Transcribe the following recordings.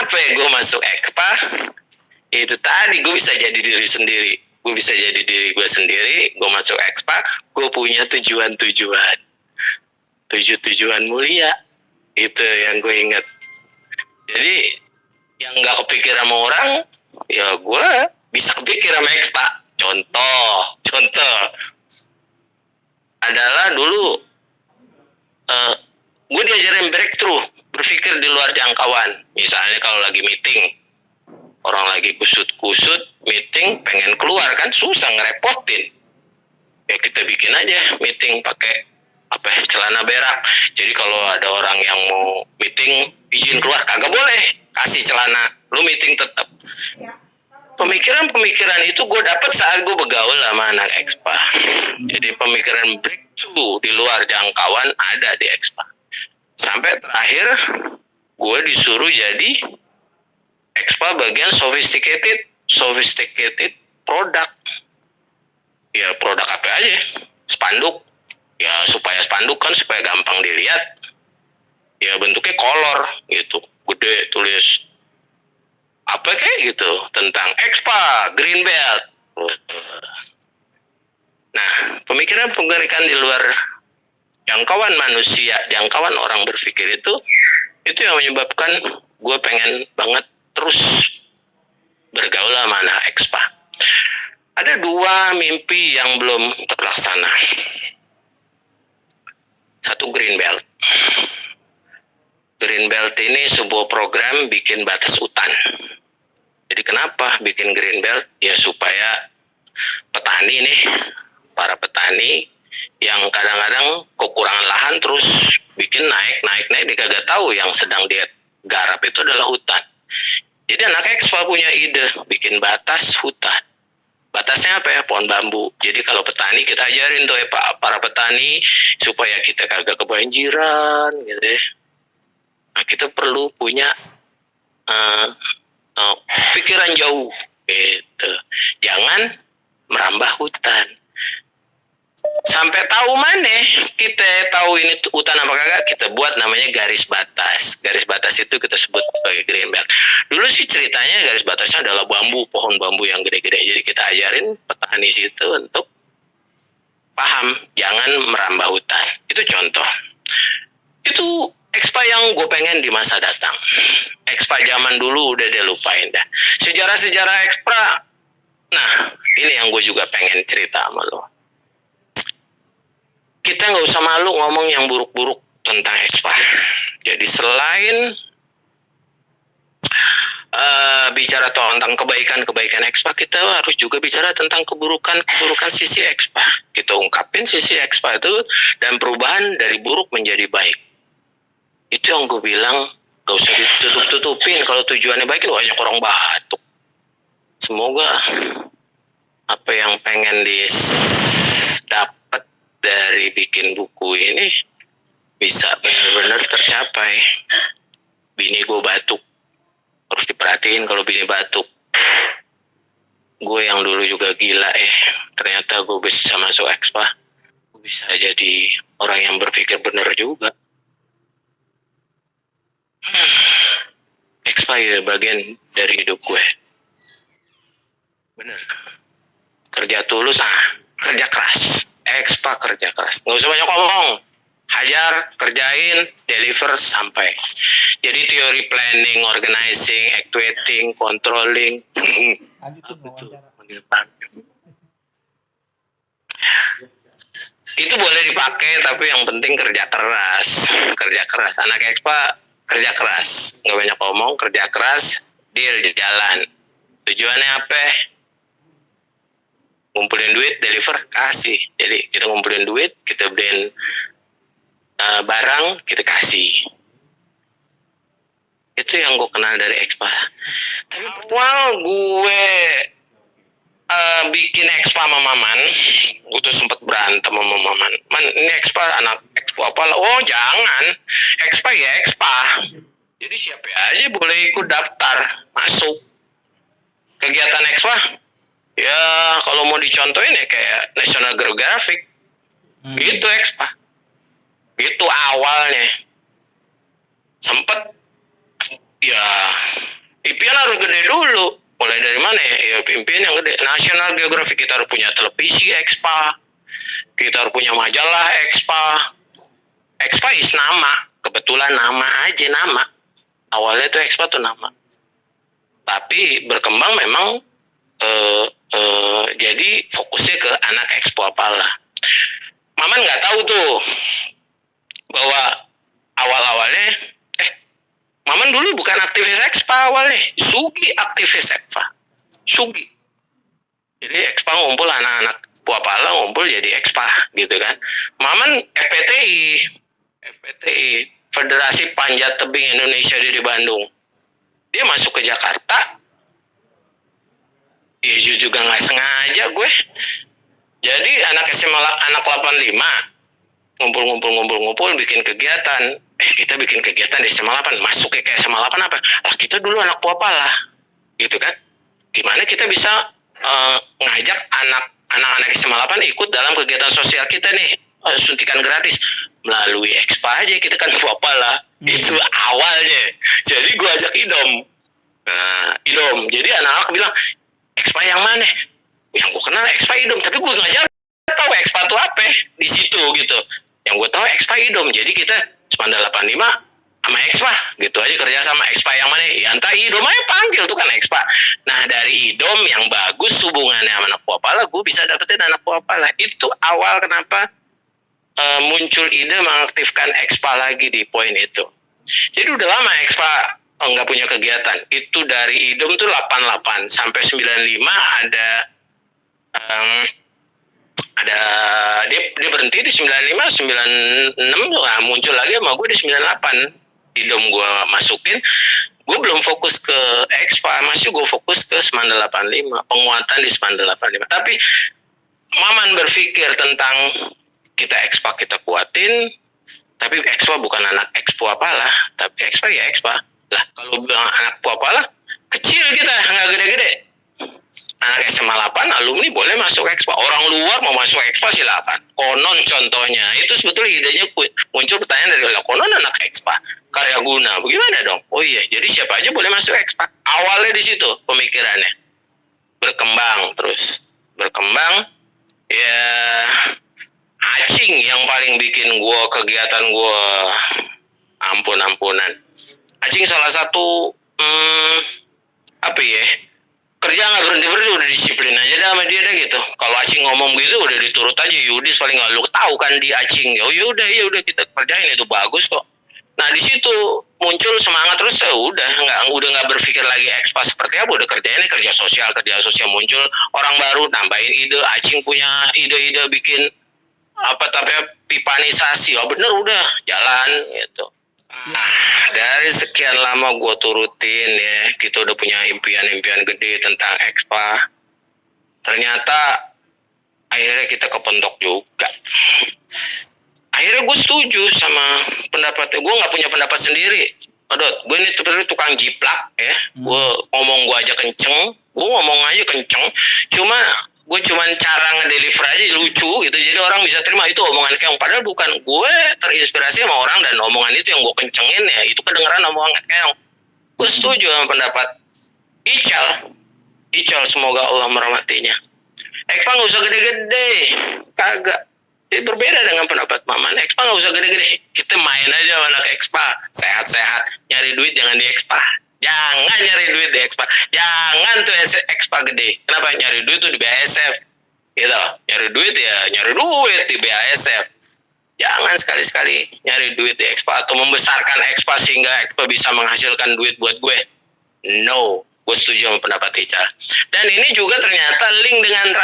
Kenapa ya gue masuk Expa? Itu tadi gue bisa jadi diri sendiri. Gue bisa jadi diri gue sendiri. Gue masuk Expa, gue punya tujuan-tujuan. Tujuan mulia. Itu yang gue ingat. Jadi yang gak kepikir sama orang, ya gue bisa kepikir sama Expa. Contoh adalah dulu gue diajarin breakthrough, berpikir di luar jangkauan. Misalnya kalau lagi meeting, orang lagi kusut-kusut meeting, pengen keluar kan susah, ngerepotin. Ya kita bikin aja meeting pakai celana berak. Jadi kalau ada orang yang mau meeting izin keluar, kagak boleh, kasih celana, lu meeting tetap. Pemikiran itu gue dapet saat gue bergaul sama anak Expa. Jadi pemikiran breakthrough di luar jangkauan ada di Expa. Sampai terakhir gue disuruh jadi Expa bagian sophisticated produk. Ya produk apa aja? Spanduk. Ya supaya spanduk kan supaya gampang dilihat. Ya bentuknya kolor gitu, gede, tulis apa kayak gitu tentang Expa Green Belt. Nah, pemikiran di luar jangkauan manusia, jangkauan orang berpikir itu yang menyebabkan gue pengen banget terus bergaul sama anak Expa. Ada 2 mimpi yang belum terlaksana. 1 Green Belt. Green Belt ini sebuah program bikin batas hutan. Jadi kenapa bikin Green Belt? Ya supaya petani nih, para petani yang kadang-kadang kekurangan lahan terus bikin naik, dia kagak tahu yang sedang dia garap itu adalah hutan. Jadi anak Expa punya ide bikin batas hutan. Batasnya apa ya? Pohon bambu. Jadi kalau petani kita ajarin tuh ya Pak, para petani supaya kita kagak kebanjiran gitu ya. Nah, kita perlu punya pikiran jauh gitu. Jangan merambah hutan. Sampai tahu mana kita tahu ini hutan apa kagak, kita buat namanya garis batas. Garis batas itu kita sebut sebagai Green Belt. Dulu sih ceritanya garis batasnya adalah bambu, pohon bambu yang gede-gede. Jadi kita ajarin petani situ untuk paham jangan merambah hutan. Itu contoh. Itu Expa yang gue pengen di masa datang. Expa zaman dulu udah dia lupain dah. Sejarah-sejarah Expa. Nah, ini yang gue juga pengen cerita sama lo. Kita nggak usah malu ngomong yang buruk-buruk tentang Expa. Jadi selain bicara tentang kebaikan Expa, kita harus juga bicara tentang keburukan sisi Expa. Kita ungkapin sisi Expa itu dan perubahan dari buruk menjadi baik. Itu yang gue bilang gak usah ditutup-tutupin. Kalau tujuannya baik, banyak orang batuk. Semoga apa yang pengen didapat dari bikin buku ini bisa benar-benar tercapai. Bini gue batuk, harus diperhatiin kalau bini batuk. Gue yang dulu juga gila ternyata gue bisa masuk Expa. Gue bisa jadi orang yang berpikir benar juga. Expa ya bagian dari hidup gue. Bener. Kerja tulus, kerja keras. Expa kerja keras. Nggak usah banyak ngomong. Hajar, kerjain, deliver, sampai. Jadi teori planning, organizing, actuating, controlling. Itu boleh dipakai, tapi yang penting kerja keras. Kerja keras. Anak Expa kerja keras. Nggak banyak ngomong, kerja keras, deal jalan. Tujuannya apa? Ngumpulin duit, deliver, kasih. Jadi kita ngumpulin duit, kita beliin barang, kita kasih. Itu yang gue kenal dari Expa. Tapi awal gue bikin Expa sama Maman, gue tuh sempet berantem sama Maman. Man, ini Expa, anak Expa apa lah? Oh jangan, Expa ya Expa. Jadi siapa aja boleh ikut daftar, masuk. Kegiatan Expa, ya kalau mau dicontohin ya kayak National Geographic. Gitu Expa. Itu awalnya. Sempet ya Impian harus gede dulu. Mulai dari mana ya? Ya impian yang gede. National Geographic, kita harus punya televisi Expa. Kita harus punya majalah Expa. Expa is nama. Kebetulan nama aja nama. Awalnya tuh Expa tuh nama. Tapi berkembang memang jadi fokusnya ke anak Expo Apala. Maman nggak tahu tuh bahwa awal-awalnya Maman dulu bukan aktivis Expa awalnya. Sugi aktivis Expa. Sugi. Jadi Expa ngumpul, anak-anak Puapala ngumpul jadi Expa gitu kan. Maman FPTI, Federasi Panjat Tebing Indonesia di Bandung. Dia masuk ke Jakarta. Ya juga nggak sengaja gue. Jadi anak SMA, anak 85 ngumpul bikin kegiatan. Kita bikin kegiatan di SMA 8, masuk ke SMA 8 apa? Lah kita dulu anak Puapala, gitu kan? Gimana kita bisa ngajak anak-anak SMA 8 ikut dalam kegiatan sosial kita nih, suntikan gratis melalui Expa aja, kita kan Puapala. Itu awalnya. Jadi gue ajak Idom. Nah, Idom. Jadi anak-anak bilang, Expa yang mana? Yang gue kenal Expa Idom, tapi gue nggak tahu Expa itu apa di situ gitu. Yang gue tahu Expa Idom. Jadi kita Semanda 85 sama Expa gitu aja, kerja sama. Expa yang mana? Ya entah, Idom aja panggil tuh kan Expa. Nah dari Idom yang bagus hubungannya sama anak Puapala, gue bisa dapetin anak Puapala. Itu awal kenapa muncul ide mengaktifkan Expa lagi di poin itu. Jadi udah lama Expa nggak punya kegiatan. Itu dari Idom tuh 88 sampai 95 ada dia berhenti di 95, 96 nah, muncul lagi sama gue di 98. Idom gue masukin, gue belum fokus ke Expa, masih gue fokus ke Semanda 85, penguatan di Semanda 85. Tapi Maman berpikir tentang kita Expa kita kuatin, tapi Expa bukan anak Expo apalah, tapi Expa ya Expa. Lah kalau bilang anak Puapala kecil, kita nggak gede-gede. Anak SMA 8 alumni boleh masuk Expa. Orang luar mau masuk Expa silakan. Konon contohnya, itu sebetulnya idenya muncul pertanyaan dari konon anak Expa karya guna, bagaimana dong? Oh iya, jadi siapa aja boleh masuk Expa. Awalnya di situ pemikirannya. Berkembang ya. Acing yang paling bikin gue kegiatan gue ampun-ampunan. Acing salah satu apa ya, kerja nggak berhenti udah disiplin aja dah sama dia dah gitu. Kalau Acing ngomong gitu udah diturut aja. Yudis paling nggak, lu tahu kan di Acing. Oh ya udah kita kerjain, itu bagus kok. Nah di situ muncul semangat terus. Udah nggak berpikir lagi Expa seperti apa, udah kerjainnya kerja sosial muncul orang baru nambahin ide. Acing punya ide-ide bikin apa tapi pipanisasi. Oh bener, udah jalan gitu. Nah, dari sekian lama gue turutin ya, kita udah punya impian-impian gede tentang Expa. Ternyata akhirnya kita kepentok juga. Akhirnya gue setuju sama pendapatnya. Gue nggak punya pendapat sendiri. Odot, gue ini tukang jiplak ya. Gue ngomong gue aja kenceng. Gue ngomong aja kenceng. Cuma cara ngedeliver aja lucu gitu, jadi orang bisa terima itu omongan keong. Padahal bukan, gue terinspirasi sama orang dan omongan itu yang gue kencengin ya, itu kedengeran omongan keong. Gue setuju sama pendapat Ical, semoga Allah merahmatinya. Expa nggak usah gede-gede, kagak. Jadi berbeda dengan pendapat Maman. Expa nggak usah gede-gede, kita main aja sama anak Expa, sehat-sehat, nyari duit jangan di Expa. Jangan nyari duit di Expa. Jangan tuh Expa gede. Kenapa? Nyari duit tuh di BASF. Gitu. Nyari duit di BASF. Jangan sekali-sekali nyari duit di Expa atau membesarkan Expa sehingga Expa bisa menghasilkan duit buat gue. No. Gue setuju sama pendapat Ica. Dan ini juga ternyata link dengan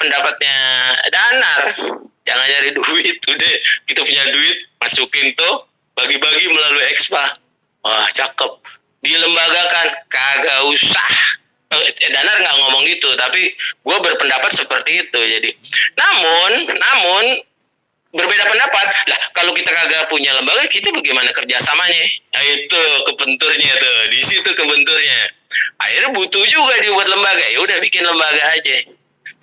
pendapatnya Danar. Jangan nyari duit. Udah, kita punya duit, masukin tuh, bagi-bagi melalui Expa. Wah, cakep. Dilembagakan, kagak usah. Danar nggak ngomong gitu, tapi gue berpendapat seperti itu. Jadi, namun berbeda pendapat. Lah, kalau kita kagak punya lembaga, kita bagaimana kerjasamanya? Nah, itu kebenturnya tuh, di situ kebenturnya. Akhirnya butuh juga dibuat lembaga. Ya udah bikin lembaga aja.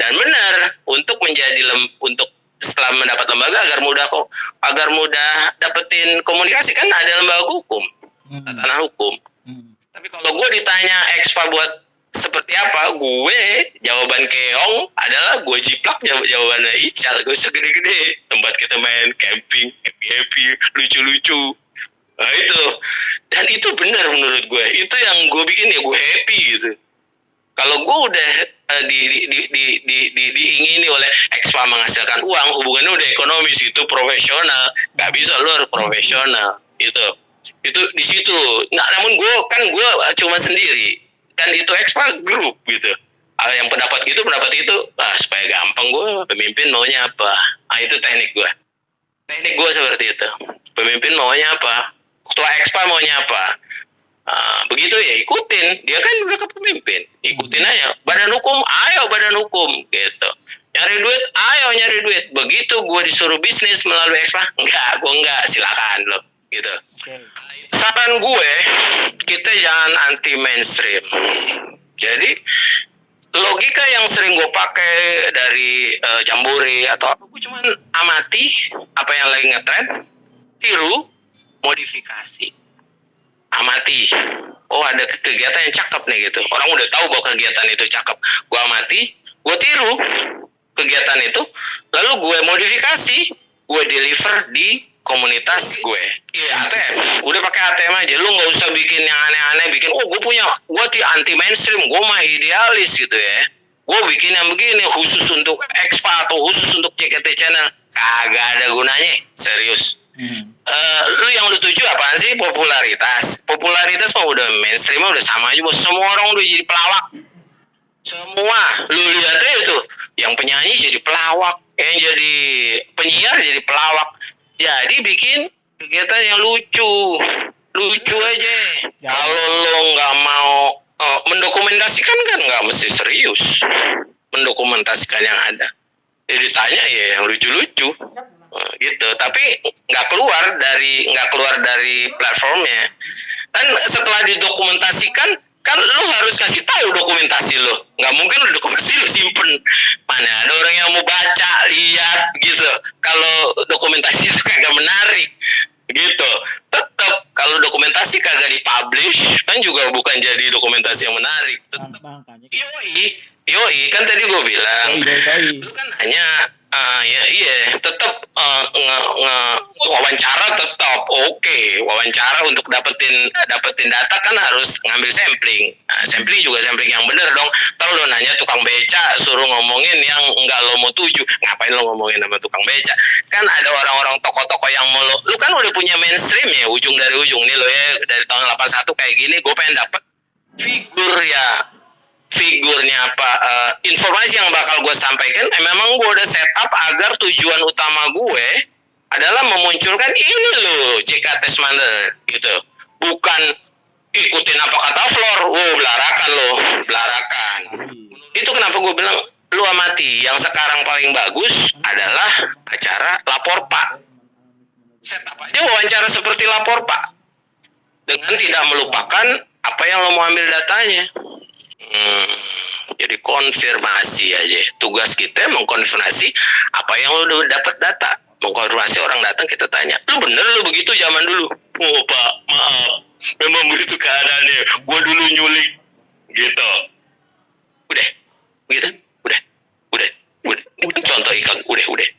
Dan benar, untuk setelah mendapat lembaga agar mudah dapetin komunikasi, kan ada lembaga hukum, tanah hukum. Tapi kalau gue ditanya expa buat seperti apa, gue jawaban keong adalah gue jiplak jawabannya Ical. Gue segede-gede tempat kita main camping, happy lucu-lucu. Nah itu, dan itu benar menurut gue. Itu yang gue bikin ya gue happy gitu. Kalau gue udah diingini oleh expa menghasilkan uang, hubungannya udah ekonomis, itu profesional. Gak bisa lo harus profesional itu di situ. Nah, namun gue cuma sendiri, kan itu expa grup gitu. Yang pendapat itu supaya gampang gue pemimpin maunya apa. Itu teknik gue seperti itu. Pemimpin maunya apa, ketua expa maunya apa. Begitu ya ikutin, dia kan udah kepemimpin, ikutin aja. Badan hukum, ayo badan hukum gitu. Nyari duit, begitu gue disuruh bisnis melalui expa, enggak, silakan lo gitu. Saran gue, kita jangan anti mainstream. Jadi logika yang sering gue pakai dari Jambore atau apa, gue cuman amati apa yang lagi ngetren, tiru, modifikasi. Amati, oh ada kegiatan yang cakep nih gitu, orang udah tahu bahwa kegiatan itu cakep, gue amati, gue tiru kegiatan itu, lalu gue modifikasi, gue deliver di komunitas gue. Iya, ATM, udah pakai ATM aja, lu nggak usah bikin yang aneh-aneh, bikin gue anti mainstream, gue mah idealis gitu ya, gue bikin yang begini khusus untuk expa atau khusus untuk CKT channel, kagak ada gunanya, serius. Lu yang lu tuju apaan sih? Popularitas mah udah mainstream, udah sama aja bos. Semua orang udah jadi pelawak. Semua lu lihat aja tuh, yang penyanyi jadi pelawak, yang jadi penyiar jadi pelawak. Jadi bikin kegiatan yang lucu aja. Kalau lo nggak mau mendokumentasikan kan nggak mesti serius. Mendokumentasikan yang ada. Jadi ditanya ya yang lucu-lucu. Gitu, tapi nggak keluar dari platformnya. Kan setelah didokumentasikan, kan lo harus kasih tahu dokumentasi lo. Nggak mungkin lo dokumentasi lo simpen. Mana ada orang yang mau baca, lihat gitu. Kalau dokumentasi itu kagak menarik gitu. Tetap kalau dokumentasi kagak dipublish, kan juga bukan jadi dokumentasi yang menarik. Tetap. Yoi, kan tadi gue bilang, lu kan hanya tetap wawancara tetap oke. Wawancara untuk dapetin data kan harus ngambil sampling. Sampling juga sampling yang bener dong. Kalau lo nanya tukang beca suruh ngomongin yang enggak lo mau tuju, ngapain lo ngomongin sama tukang beca? Kan ada orang-orang tokoh-tokoh yang mau lu kan udah punya mainstream ya, ujung dari ujung nih lo ya, dari tahun 81 kayak gini, gue pengen dapet figurnya apa, informasi yang bakal gue sampaikan, memang gue udah setup agar tujuan utama gue adalah memunculkan ini loh JKT Smander gitu, bukan ikutin apa kata Flor. Belarakan. Itu kenapa gue bilang lu amati, yang sekarang paling bagus adalah acara Lapor Pak. Setup aja wawancara seperti Lapor Pak, dengan tidak melupakan apa yang lo mau ambil datanya. Jadi konfirmasi aja. Tugas kita mengkonfirmasi apa yang lo udah dapat data. Mengkonfirmasi orang datang, kita tanya, lu bener lu begitu zaman dulu? Oh Pak, maaf, memang begitu keadaannya. Gue dulu nyulik gitu. Udah. Contoh ikan, udah.